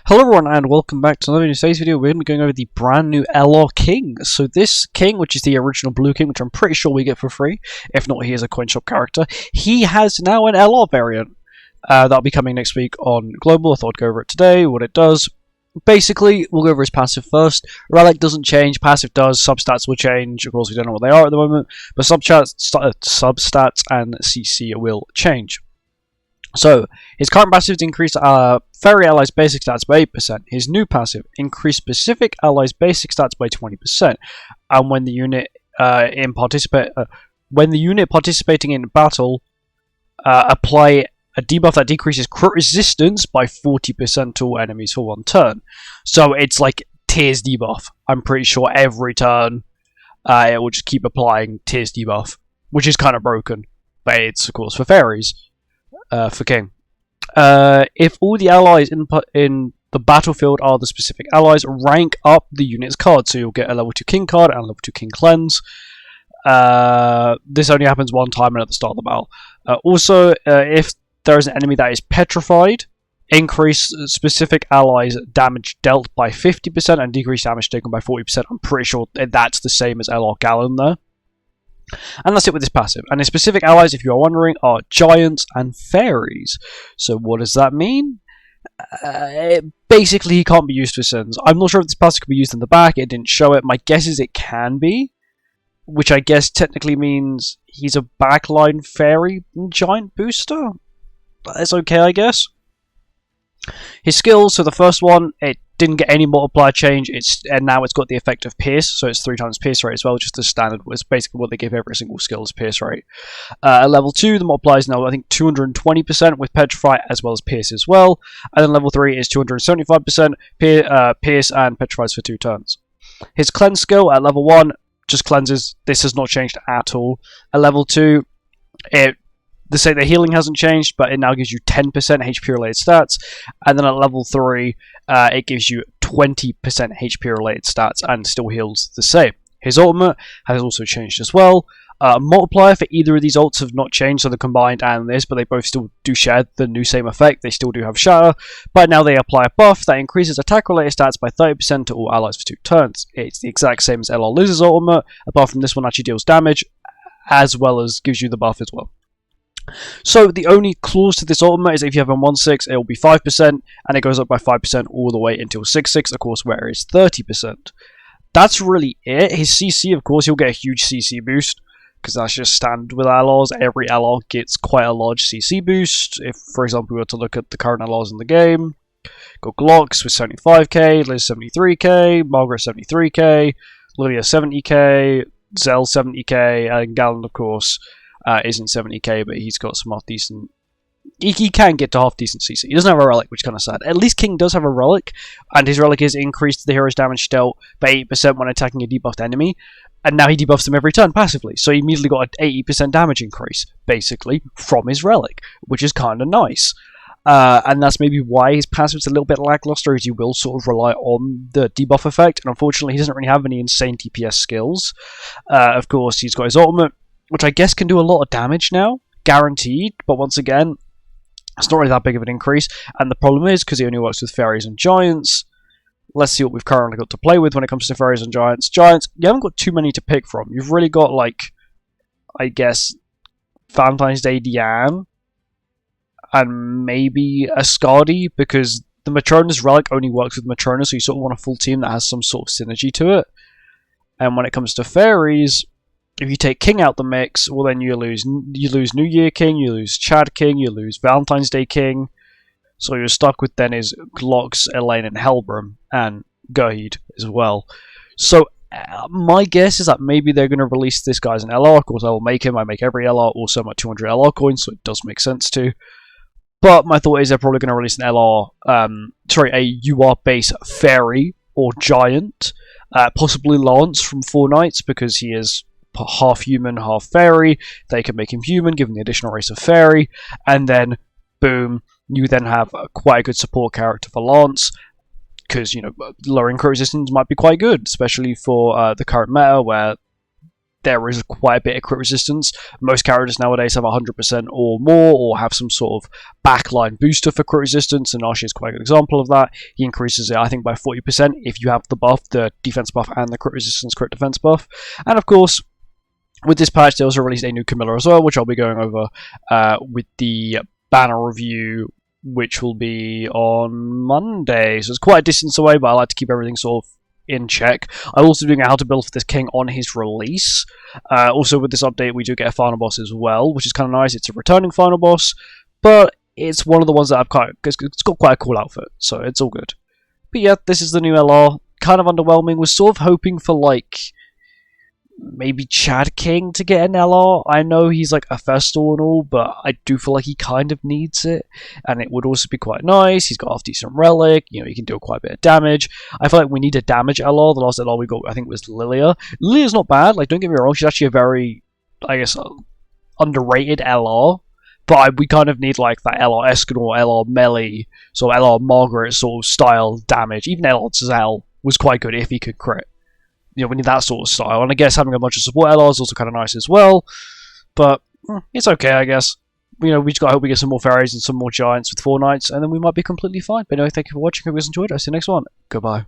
Hello everyone and welcome back to another new today's video. We're going to be going over the brand new LR King. So this King, which is the original Blue King, which I'm pretty sure we get for free, if not he is a coin shop character, he has now an LR variant. That'll be coming next week on Global. I thought I'd go over it today, what it does. Basically, we'll go over his passive first. Relic doesn't change, passive does, substats will change. Of course, we don't know what they are at the moment, but substats and CC will change. So, his current passive increased Fairy Allies basic stats by 8%. His new passive increased specific allies basic stats by 20%. And when the unit participating in battle apply a debuff that decreases crit resistance by 40% to all enemies for one turn. So it's like Tears debuff. I'm pretty sure every turn it will just keep applying Tears debuff, which is kind of broken, but it's of course for fairies. For King. If all the allies in the battlefield are the specific allies, rank up the unit's card. So you'll get a level 2 King card and a level 2 King Cleanse. This only happens one time and at the start of the battle. Also, if there is an enemy that is petrified, increase specific allies' damage dealt by 50% and decrease damage taken by 40%. I'm pretty sure that's the same as LR Gallon there. And that's it with this passive. And his specific allies, if you are wondering, are Giants and Fairies. So what does that mean? Basically, he can't be used for sins. I'm not sure if this passive could be used in the back. It didn't show it. My guess is it can be, which I guess technically means he's a backline Fairy Giant booster. That's okay, I guess. His skills, so the first one, it didn't get any multiplier change, and now it's got the effect of Pierce, so it's 3 times Pierce rate as well, just the standard. It's basically what they give every single skill is Pierce rate. At level 2, the multiplier is now, I think, 220% with Petrify as well as Pierce as well, and then level 3 is 275%, Pierce and Petrifies for 2 turns. His Cleanse skill at level 1 just cleanses. This has not changed at all. At level 2, the healing hasn't changed, but it now gives you 10% HP related stats, and then at level 3, it gives you 20% HP related stats and still heals the same. His ultimate has also changed as well. Multiplier for either of these ults have not changed, so the combined and this, but they both still do share the new same effect. They still do have Shatter, but now they apply a buff that increases attack related stats by 30% to all allies for 2 turns. It's the exact same as LR Liz's ultimate, apart from this one actually deals damage, as well as gives you the buff as well. So the only clause to this ultimate is if you have a 1/6, it will be 5%, and it goes up by 5% all the way until 6/6, of course, where it is 30%. That's really it. His CC, of course, he'll get a huge CC boost, because that's just standard with LRs. Every LR gets quite a large CC boost. If, for example, we were to look at the current LRs in the game, got Glocks with 75k, Liz 73k, Margaret 73k, Lydia 70k, Zell 70k, and Gallon, of course, isn't 70k, but he's got some half decent. He can get to half decent CC. He doesn't have a relic, which is kind of sad. At least King does have a relic, and his relic is increased the hero's damage dealt by 8% when attacking a debuffed enemy, and now he debuffs them every turn passively. So he immediately got an 80% damage increase, basically, from his relic, which is kind of nice. And that's maybe why his passive's a little bit lackluster, as you will sort of rely on the debuff effect, and unfortunately he doesn't really have any insane DPS skills. Of course, he's got his ultimate, which I guess can do a lot of damage now, guaranteed, but once again, it's not really that big of an increase, and the problem is, because he only works with Fairies and Giants, let's see what we've currently got to play with when it comes to Fairies and Giants. Giants, you haven't got too many to pick from. You've really got, like, I guess, Valentine's Day Diane, and maybe a Skadi, because the Matrona's Relic only works with Matrona, so you sort of want a full team that has some sort of synergy to it. And when it comes to Fairies, if you take King out the mix, well then you lose New Year King, you lose Chad King, you lose Valentine's Day King. So you're stuck with then is Glocks, Elaine, and Helbram, and Gurheed as well. So my guess is that maybe they're going to release this guy as an LR. Of course, I will make him. I make every LR also my 200 LR coins, so it does make sense too. But my thought is they're probably going to release an a UR base Fairy or Giant, possibly Lance from 4 Knights, because he is half human, half fairy. They can make him human, give him the additional race of fairy, and then boom, you then have quite a good support character for Lance, because, you know, lowering crit resistance might be quite good, especially for the current meta where there is quite a bit of crit resistance. Most characters nowadays have 100% or more, or have some sort of backline booster for crit resistance, and Archie is quite a good example of that. He increases it, I think, by 40% if you have the buff, the defense buff and the crit resistance, crit defense buff. And of course, with this patch, they also released a new Camilla as well, which I'll be going over with the banner review, which will be on Monday. So it's quite a distance away, but I like to keep everything sort of in check. I'm also doing a how to build for this king on his release. Also with this update we do get a final boss as well, which is kind of nice. It's a returning final boss, but it's one of the ones that it's got quite a cool outfit, so it's all good. But yeah, this is the new LR. Kind of underwhelming. Was sort of hoping for like maybe Chad King to get an LR. I know he's like a Festal and all, but I do feel like he kind of needs it, and it would also be quite nice. He's got half decent relic, you know, he can do quite a bit of damage. I feel like we need a damage LR. The last LR we got, I think, was Lilia. Lilia's not bad, like, don't get me wrong, she's actually a very, I guess, underrated LR, but we kind of need like that LR Escanor, LR Melee, sort of LR Margaret sort of style damage. Even LR Zell was quite good if he could crit. You know, we need that sort of style, and I guess having a bunch of support LRs is also kind of nice as well, but it's okay, I guess. You know, we just got to hope we get some more fairies and some more giants with 4 knights, and then we might be completely fine. But anyway, thank you for watching, hope you guys enjoyed. I'll see you next one. Goodbye.